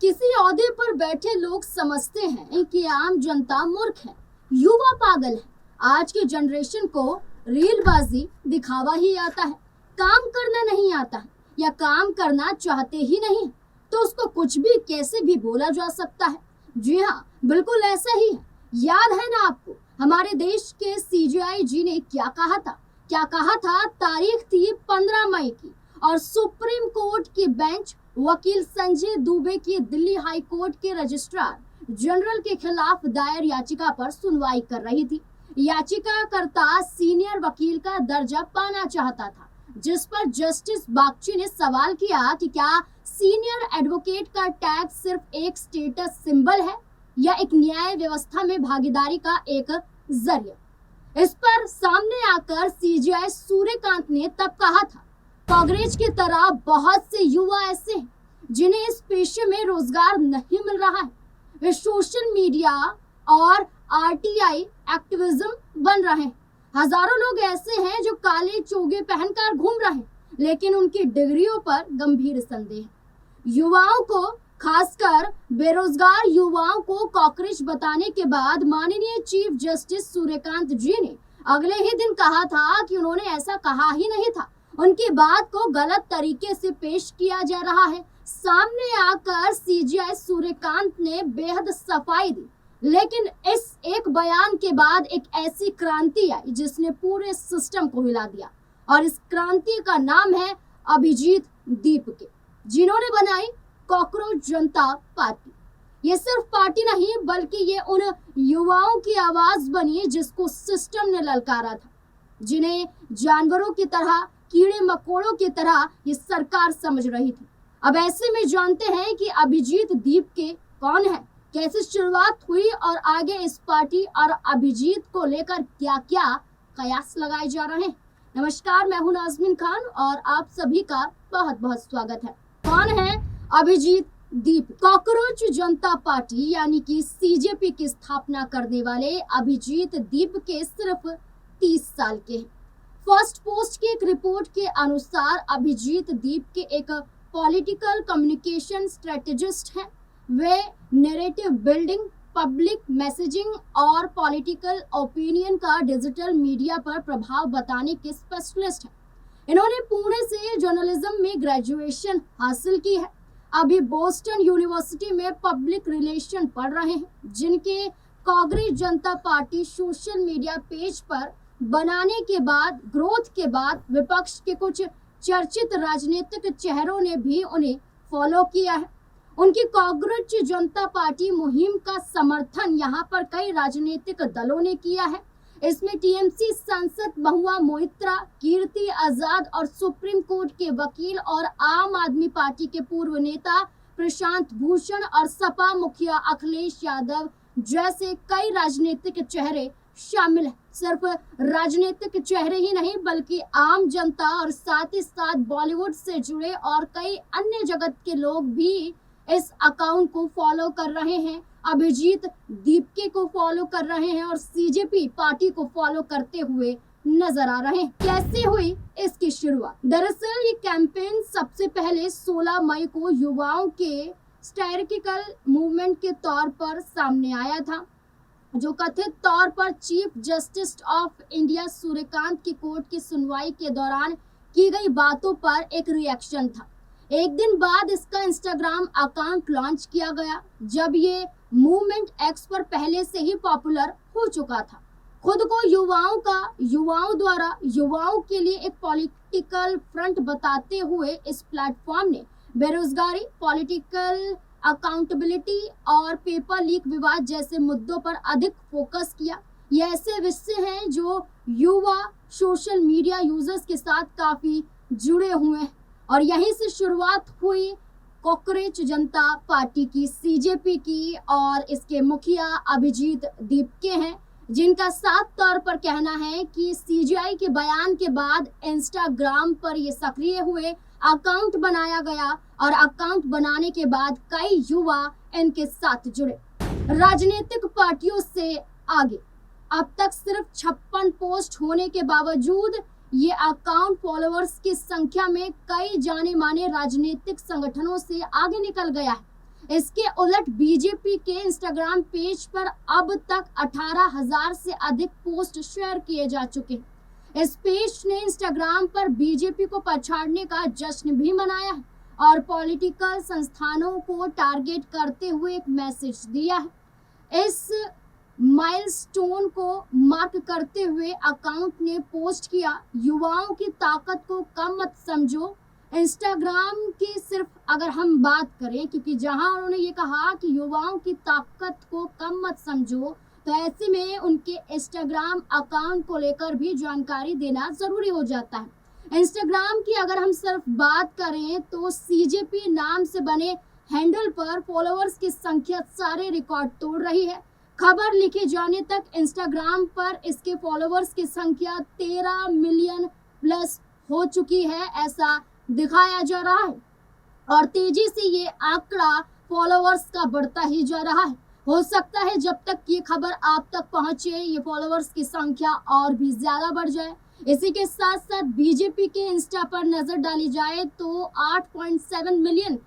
किसी ओहदे पर बैठे लोग समझते हैं कि आम जनता मूर्ख है, युवा पागल है। आज की जनरेशन को रीलबाजी दिखावा ही आता है, काम करना नहीं आता है या काम करना चाहते ही नहीं है, तो उसको कुछ भी कैसे भी बोला जा सकता है। जी हाँ, बिल्कुल ऐसा ही है। याद है ना आपको, हमारे देश के सीजेआई जी ने क्या कहा था? तारीख थी 15 मई की और सुप्रीम कोर्ट की बेंच वकील संजय दुबे की दिल्ली हाई कोर्ट के रजिस्ट्रार जनरल के खिलाफ दायर याचिका पर सुनवाई कर रही थी। याचिकाकर्ता सीनियर वकील का दर्जा पाना चाहता था, जिस पर जस्टिस बागची ने सवाल किया कि क्या सीनियर एडवोकेट का टैग सिर्फ एक स्टेटस सिंबल है या एक न्याय व्यवस्था में भागीदारी का एक जरिया। इस पर सामने आकर सीजेआई सूर्यकांत ने तब कहा था, कांग्रेस की तरह बहुत से युवा ऐसे हैं जिन्हें इस पेशे में रोजगार नहीं मिल रहा है। वे सोशल मीडिया और आरटीआई एक्टिविज्म बन रहे हैं। हजारों लोग ऐसे हैं जो काले चोगे पहनकर घूम रहे हैं, लेकिन उनकी डिग्रियों पर गंभीर संदेह है। युवाओं को, खासकर बेरोजगार युवाओं को कॉकरोच बताने के बाद माननीय चीफ जस्टिस सूर्यकांत जी ने अगले ही दिन कहा था कि उन्होंने ऐसा कहा ही नहीं था, उनकी बात को गलत तरीके से पेश किया जा रहा है। सामने आकर सीजेआई सूर्यकांत ने बेहद सफाई दी, लेकिन इस एक बयान के बाद एक ऐसी क्रांति आई जिसने पूरे सिस्टम को हिला दिया, और इस क्रांति का नाम है अभिजीत दीपके, जिन्होंने बनाई कॉकरोच जनता पार्टी। ये सिर्फ पार्टी नहीं, बल्कि ये उन युवाओं की आवाज बनी जिसको सिस्टम ने ललकारा था, जिन्हें जानवरों की तरह, कीड़े मकोड़ों की तरह ये सरकार समझ रही थी। अब ऐसे में जानते हैं कि अभिजीत दीपके कौन है, कैसे शुरुआत हुई और आगे इस पार्टी और अभिजीत को लेकर क्या क्या कयास लगाए जा रहे हैं। नमस्कार, मैं हूं नाज़मीन खान और आप सभी का बहुत बहुत स्वागत है। कौन है अभिजीत दीप? कॉकरोच जनता पार्टी यानी कि सीजेपी की स्थापना करने वाले अभिजीत दीपके सिर्फ 30 साल के हैं। फर्स्ट पोस्ट की एक रिपोर्ट के अनुसार अभिजीत दीपके एक पॉलिटिकल कम्युनिकेशन स्ट्रेटेजिस्ट हैं। वे नैरेटिव बिल्डिंग, पब्लिक मैसेजिंग और पॉलिटिकल ओपिनियन का डिजिटल मीडिया पर प्रभाव बताने के स्पेशलिस्ट हैं। इन्होंने पुणे से जर्नलिज्म में ग्रेजुएशन हासिल की है। अभी बोस्टन यूनिवर्सिटी में पब्लिक रिलेशन पढ़ रहे हैं, जिनके कांग्रेस जनता पार्टी सोशल मीडिया पेज पर बनाने के बाद, ग्रोथ के बाद विपक्ष के कुछ चर्चित राजनीतिक चेहरों ने भी उन्हें फॉलो किया है। उनकी कांग्रेस जनता पार्टी मुहिम का समर्थन यहाँ पर कई राजनीतिक दलों ने किया है। इसमें टीएमसी सांसद महुआ मोइत्रा, कीर्ति आजाद और सुप्रीम कोर्ट के वकील और आम आदमी पार्टी के पूर्व नेता प्रशांत भूषण और सपा मुखिया अखिलेश यादव जैसे कई राजनीतिक चेहरे शामिल है। सिर्फ राजनीतिक चेहरे ही नहीं, बल्कि आम जनता और साथ ही साथ बॉलीवुड से जुड़े और कई अन्य जगत के लोग भी इस अकाउंट को फॉलो कर रहे हैं, अभिजीत दीपके को फॉलो कर रहे हैं और सीजेपी पार्टी को फॉलो करते हुए नजर आ रहे हैं। कैसे हुई इसकी शुरुआत? दरअसल ये कैंपेन सबसे पहले 16 मई को युवाओं के स्टायरिकल मूवमेंट के तौर पर सामने आया था, जो कथित तौर पर chief justice of India Suryakant की कोर्ट की सुनवाई के दौरान की गई बातों पर एक रिएक्शन था। एक दिन बाद इसका इंस्टाग्राम अकाउंट लॉन्च किया गया, जब ये मूवमेंट एक्स पर पहले से ही पॉपुलर हो चुका था। खुद को युवाओं द्वारा युवाओं के लिए एक पॉलिटिकल फ्रंट बताते हुए इस प्लेटफॉर्म ने बेरोजगारी, पॉलिटिकल अकाउंटेबिलिटी और पेपर लीक विवाद जैसे मुद्दों पर अधिक फोकस किया। ये ऐसे विषय हैं जो युवा सोशल मीडिया यूजर्स के साथ काफी जुड़े हुए हैं, और यहीं से शुरुआत हुई कॉकरोच जनता पार्टी की, सीजेपी की, और इसके मुखिया अभिजीत दीपके हैं, जिनका साफ तौर पर कहना है कि सीजेआई के बयान के बाद इंस्टाग्राम पर ये सक्रिय हुए, अकाउंट बनाया गया और अकाउंट बनाने के बाद कई युवा इनके साथ जुड़े। राजनीतिक पार्टियों से आगे अब तक सिर्फ 56 पोस्ट होने के बावजूद ये अकाउंट फॉलोअर्स की संख्या में कई जाने माने राजनीतिक संगठनों से आगे निकल गया है। इसके उलट बीजेपी के इंस्टाग्राम पेज पर अब तक 18,000 से अधिक पोस्ट शेयर किए जा चुके हैं। इस पेज ने इंस्टाग्राम पर बीजेपी को पछाड़ने का जश्न भी मनाया है और पॉलिटिकल संस्थानों को टारगेट करते हुए एक मैसेज दिया है। इस माइलस्टोन को मार्क करते हुए अकाउंट ने पोस्ट किया, युवाओं की ताकत को कम मत समझो। इंस्टाग्राम की सिर्फ अगर हम बात करें, क्योंकि जहां उन्होंने ये कहा कि युवाओं की ताकत को कम मत समझो, तो ऐसे में उनके इंस्टाग्राम अकाउंट को लेकर भी जानकारी देना जरूरी हो जाता है। इंस्टाग्राम की अगर हम सिर्फ बात करें तो सीजेपी नाम से बने हैंडल पर फॉलोअर्स की संख्या सारे रिकॉर्ड तोड़ रही है। खबर लिखे जाने तक इंस्टाग्राम पर इसके फॉलोअर्स की संख्या 13 मिलियन प्लस हो चुकी है, ऐसा दिखाया जा रहा है और तेजी से ये आंकड़ा फॉलोअर्स का बढ़ता ही जा रहा है। हो सकता है जब तक ये खबर आप तक पहुंचे ये फॉलोअर्स की संख्या और भी ज्यादा बढ़ जाए। इसी के साथ साथ बीजेपी के इंस्टा पर नजर डाली जाए तो 8.7 मिलियन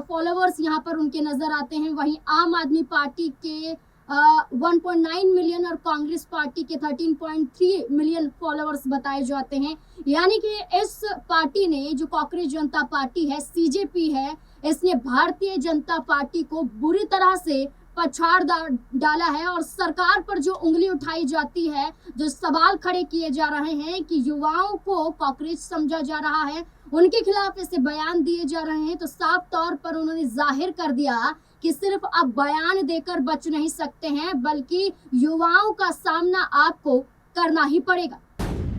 फॉलोअर्स यहाँ पर उनके नजर आते हैं। वहीं आम आदमी पार्टी के 1.9 मिलियन और कांग्रेस पार्टी के 13.3 मिलियन फॉलोअर्स बताए जाते हैं। यानी कि इस पार्टी ने, जो कॉकरोच जनता पार्टी है, सीजेपी है, इसने भारतीय जनता पार्टी को बुरी तरह से पछाड़ डाला है और सरकार पर जो उंगली उठाई जाती है, जो सवाल खड़े किए जा रहे हैं कि युवाओं को कॉकरोच समझा जा रहा है, उनके खिलाफ ऐसे बयान दिए जा रहे हैं, तो साफ तौर पर उन्होंने जाहिर कर दिया कि सिर्फ अब बयान देकर बच नहीं सकते हैं, बल्कि युवाओं का सामना आपको करना ही पड़ेगा।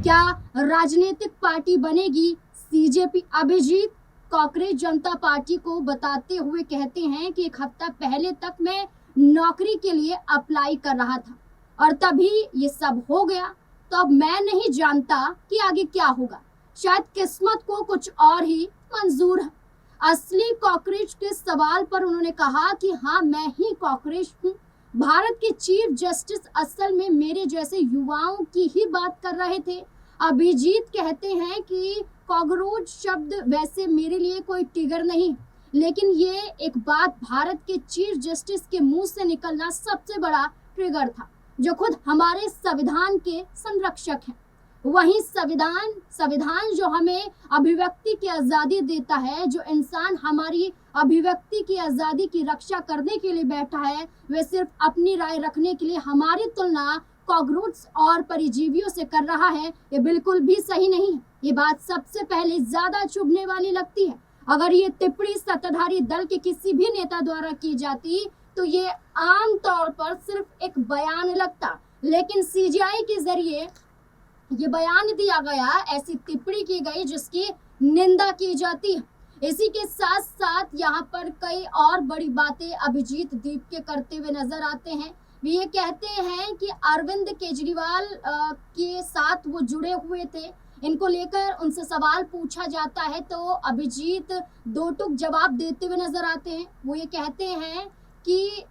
क्या राजनीतिक पार्टी बनेगी सीजेपी? अभिजीत कॉकरोच जनता पार्टी को बताते हुए कहते हैं कि एक हफ्ता पहले तक मैं नौकरी के लिए अप्लाई कर रहा था और तभी ये सब हो गया, तो अब मैं नहीं जानता कि आगे क्या होगा। शायद किस्मत को कुछ और ही मंजूर है। असली कॉकरोच के सवाल पर उन्होंने कहा कि हाँ, मैं ही कॉकरोच हूँ। भारत के चीफ जस्टिस असल में मेरे जैसे युवाओं की ही बात कर रहे थे। अभिजीत कहते हैं कि कॉकरोच शब्द वैसे मेरे लिए कोई ट्रिगर नहीं, लेकिन ये एक बात भारत के चीफ जस्टिस के मुंह से निकलना सबसे बड़ा ट्रिगर था, जो खुद हमारे संविधान के संरक्षक हैं। वहीं संविधान जो हमें अभिव्यक्ति की आजादी देता है, जो इंसान हमारी अभिव्यक्ति की आजादी की रक्षा करने के लिए बैठा है, वे सिर्फ अपनी राय रखने के लिए हमारी तुलना कॉकरोच और परजीवियों से कर रहा है, ये बिल्कुल भी सही नहीं है। ये बात सबसे पहले ज्यादा चुभने वाली लगती है। अगर ये टिप्पणी सत्ताधारी दल के किसी भी नेता द्वारा की जाती तो ये आम तौर पर सिर्फ एक बयान लगता, लेकिन सीजीआई के जरिए ये बयान दिया गया, ऐसी टिप्पणी की गई जिसकी निंदा की जाती है। इसी के साथ साथ यहाँ पर कई और बड़ी बातें अभिजीत दीप के करते हुए नजर आते हैं। वे ये कहते हैं कि अरविंद केजरीवाल के साथ वो जुड़े हुए थे। इनको लेकर उनसे सवाल पूछा जाता है तो अभिजीत दो टूक जवाब देते हुए नजर आते हैं। वो ये कहते हैं कि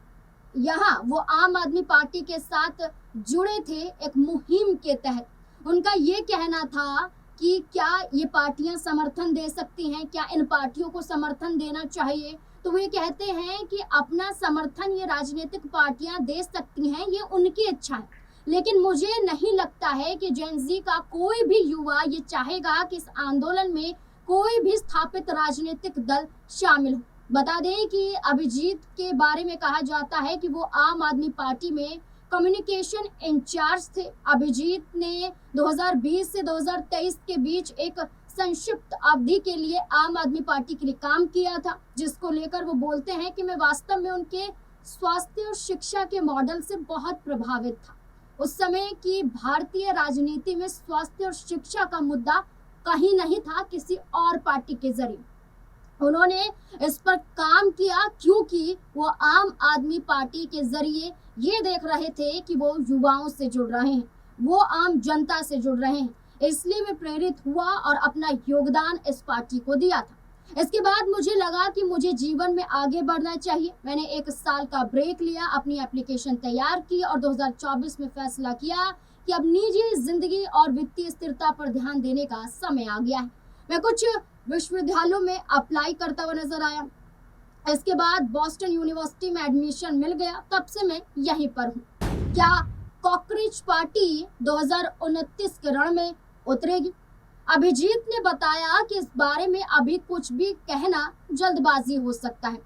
यहाँ वो आम आदमी पार्टी के साथ जुड़े थे एक मुहिम के तहत। उनका ये कहना था कि क्या ये पार्टियां समर्थन दे सकती हैं, क्या इन पार्टियों को समर्थन देना चाहिए, तो वे कहते हैं कि अपना समर्थन ये राजनीतिक पार्टियां दे सकती हैं, ये उनकी इच्छा है, लेकिन मुझे नहीं लगता है कि जेनजी का कोई भी युवा ये चाहेगा कि इस आंदोलन में कोई भी स्थापित राजनीतिक दल शामिल हो। बता दें कि अभिजीत के बारे में कहा जाता है कि वो आम आदमी पार्टी में कम्युनिकेशन इंचार्ज थे। अभिजीत ने 2020 से 2023 के बीच एक संक्षिप्त अवधि के लिए आम आदमी पार्टी के लिए काम किया था, जिसको लेकर वो बोलते हैं कि मैं वास्तव में उनके स्वास्थ्य और शिक्षा के मॉडल से बहुत प्रभावित था। उस समय की भारतीय राजनीति में स्वास्थ्य और शिक्षा का मुद्दा कहीं नहीं था किसी और पार्टी के जरिए। उन्होंने इस पर काम किया क्योंकि वो आम आदमी पार्टी के जरिए ये देख रहे थे कि वो युवाओं से जुड़ रहे हैं, वो आम जनता से जुड़ रहे हैं, इसलिए मैं प्रेरित हुआ और अपना योगदान इस पार्टी को दिया था। इसके बाद मुझे लगा कि मुझे जीवन में आगे बढ़ना चाहिए। मैंने 1 साल का ब्रेक लिया, अपनी एप्लीकेशन तैयार की और 2024 में फैसला किया कि अब निजी जिंदगी और वित्तीय स्थिरता पर ध्यान देने का समय आ गया है। मैं कुछ विश्वविद्यालयों में अप्लाई करता हुआ नजर आया। इसके बाद बॉस्टन यूनिवर्सिटी में एडमिशन मिल गया, तब से मैं यहीं पर हूँ। क्या कॉकरोच पार्टी 2029 के रण में उतरेगी? अभिजीत ने बताया कि इस बारे में अभी कुछ भी कहना जल्दबाजी हो सकता है।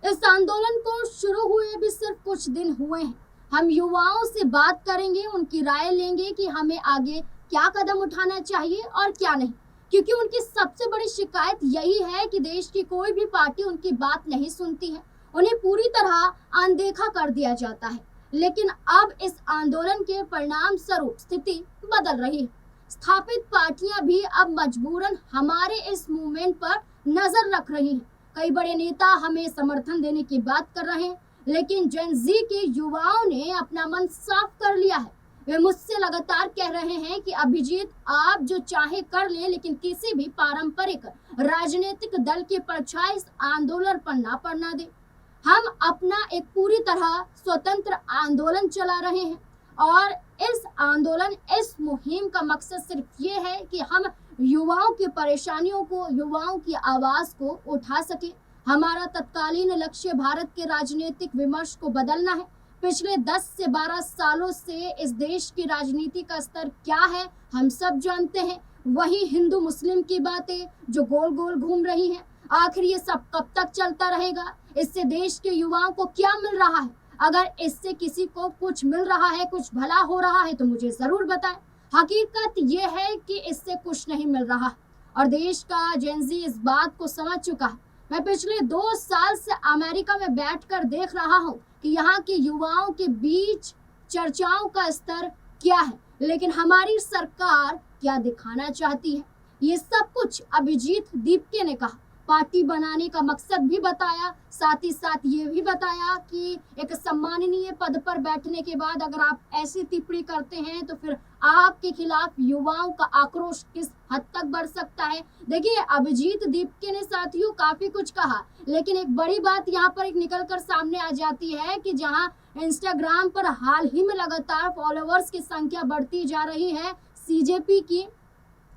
इस आंदोलन को शुरू हुए भी सिर्फ कुछ दिन हुए हैं। हम युवाओं से बात करेंगे, उनकी राय लेंगे कि हमें आगे क्या कदम उठाना चाहिए और क्या नहीं, क्योंकि उनकी सबसे बड़ी शिकायत यही है कि देश की कोई भी पार्टी उनकी बात नहीं सुनती है, उन्हें पूरी तरह अनदेखा कर दिया जाता है। लेकिन अब इस आंदोलन के परिणाम स्वरूप स्थिति बदल रही है। स्थापित पार्टियां भी अब मजबूरन हमारे इस मूवमेंट पर नजर रख रही हैं। कई बड़े नेता हमें समर्थन देने की बात कर रहे हैं, लेकिन जेन जी के युवाओं ने अपना मन साफ कर लिया है। वे मुझसे लगातार कह रहे हैं कि अभिजीत, आप जो चाहे कर लें, लेकिन किसी भी पारंपरिक राजनीतिक दल की परछाई इस आंदोलन पर ना पड़ना दे। हम अपना एक पूरी तरह स्वतंत्र आंदोलन चला रहे हैं और इस आंदोलन, इस मुहिम का मकसद सिर्फ ये है कि हम युवाओं की परेशानियों को, युवाओं की आवाज को उठा सके। हमारा तत्कालीन लक्ष्य भारत के राजनीतिक विमर्श को बदलना है। पिछले 10 से 12 सालों से इस देश की राजनीति का स्तर क्या है हम सब जानते हैं। वही हिंदू मुस्लिम की बातें जो गोल गोल घूम रही हैं। आखिर ये सब कब तक चलता रहेगा? इससे देश के युवाओं को क्या मिल रहा है? अगर इससे किसी को कुछ मिल रहा है, कुछ भला हो रहा है, तो मुझे जरूर बताएं। हकीकत ये है कि इससे कुछ नहीं मिल रहा और देश का जेन जी इस बात को समझ चुका है। मैं पिछले 2 साल से अमेरिका में बैठकर देख रहा हूँ कि यहाँ के युवाओं के बीच चर्चाओं का स्तर क्या है, लेकिन हमारी सरकार क्या दिखाना चाहती है, ये सब कुछ अभिजीत दीपके ने कहा। पार्टी बनाने का मकसद भी बताया, साथ ही साथ ये भी बताया कि एक सम्माननीय पद पर बैठने के बाद अगर आप ऐसी टिप्पणी करते हैं तो फिर आपके खिलाफ युवाओं का आक्रोश किस हद तक बढ़ सकता है। देखिए, अभिजीत दीपके ने साथियों काफी कुछ कहा, लेकिन एक बड़ी बात यहाँ पर एक निकल कर सामने आ जाती है कि जहाँ इंस्टाग्राम पर हाल ही में लगातार फॉलोअर्स की संख्या बढ़ती जा रही है सीजेपी की,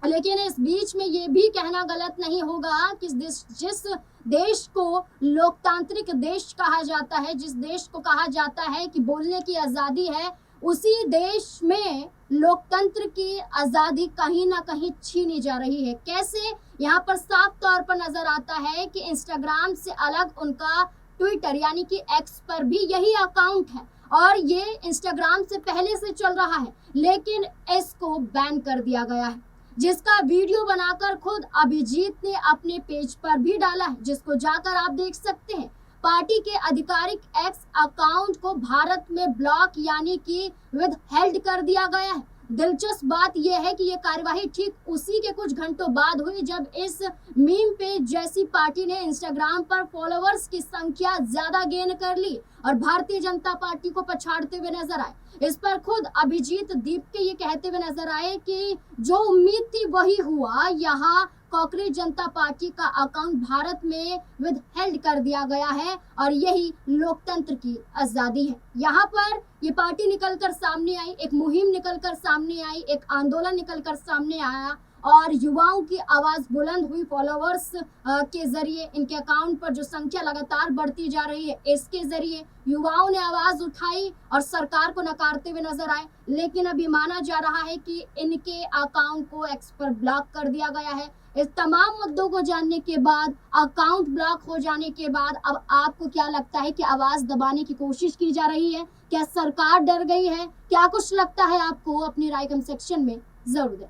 लेकिन इस बीच में ये भी कहना गलत नहीं होगा कि जिस देश को लोकतांत्रिक देश कहा जाता है, जिस देश को कहा जाता है कि बोलने की आज़ादी है, उसी देश में लोकतंत्र की आज़ादी कहीं ना कहीं छीनी जा रही है। कैसे? यहाँ पर साफ तौर पर नजर आता है कि इंस्टाग्राम से अलग उनका ट्विटर यानी कि एक्स पर भी यही अकाउंट है और ये इंस्टाग्राम से पहले से चल रहा है, लेकिन इसको बैन कर दिया गया है, जिसका वीडियो बनाकर खुद अभिजीत ने अपने पेज पर भी डाला है, जिसको जाकर आप देख सकते हैं। पार्टी के आधिकारिक एक्स अकाउंट को भारत में ब्लॉक यानी कि विदहेल्ड कर दिया गया है। दिलचस्प बात यह है कि यह कार्यवाही ठीक उसी के कुछ घंटों बाद हुई जब इस मीम पेज जैसी पार्टी ने इंस्टाग्राम पर फॉलोअर्स की संख्या ज्यादा गेन कर ली और भारतीय जनता पार्टी को पछाड़ते हुए नजर आए। इस पर खुद अभिजीत दीपके ये कहते हुए नजर आए कि जो उम्मीद थी वही हुआ। यहाँ कॉकरोच जनता पार्टी का अकाउंट भारत में विदहेल्ड कर दिया गया है और यही लोकतंत्र की आजादी है। यहाँ पर ये पार्टी निकलकर सामने आई, एक मुहिम निकलकर सामने आई, एक आंदोलन निकलकर सामने आया और युवाओं की आवाज बुलंद हुई। फॉलोअर्स के जरिए इनके अकाउंट पर जो संख्या लगातार बढ़ती जा रही है, इसके जरिए युवाओं ने आवाज उठाई और सरकार को नकारते हुए नजर आए। लेकिन अभी माना जा रहा है कि इनके अकाउंट को एक्स पर ब्लॉक कर दिया गया है। इस तमाम मुद्दों को जानने के बाद, अकाउंट ब्लॉक हो जाने के बाद, अब आपको क्या लगता है कि आवाज दबाने की कोशिश की जा रही है? क्या सरकार डर गई है? क्या कुछ लगता है आपको? अपनी राय कमेंट सेक्शन में जरूर दें।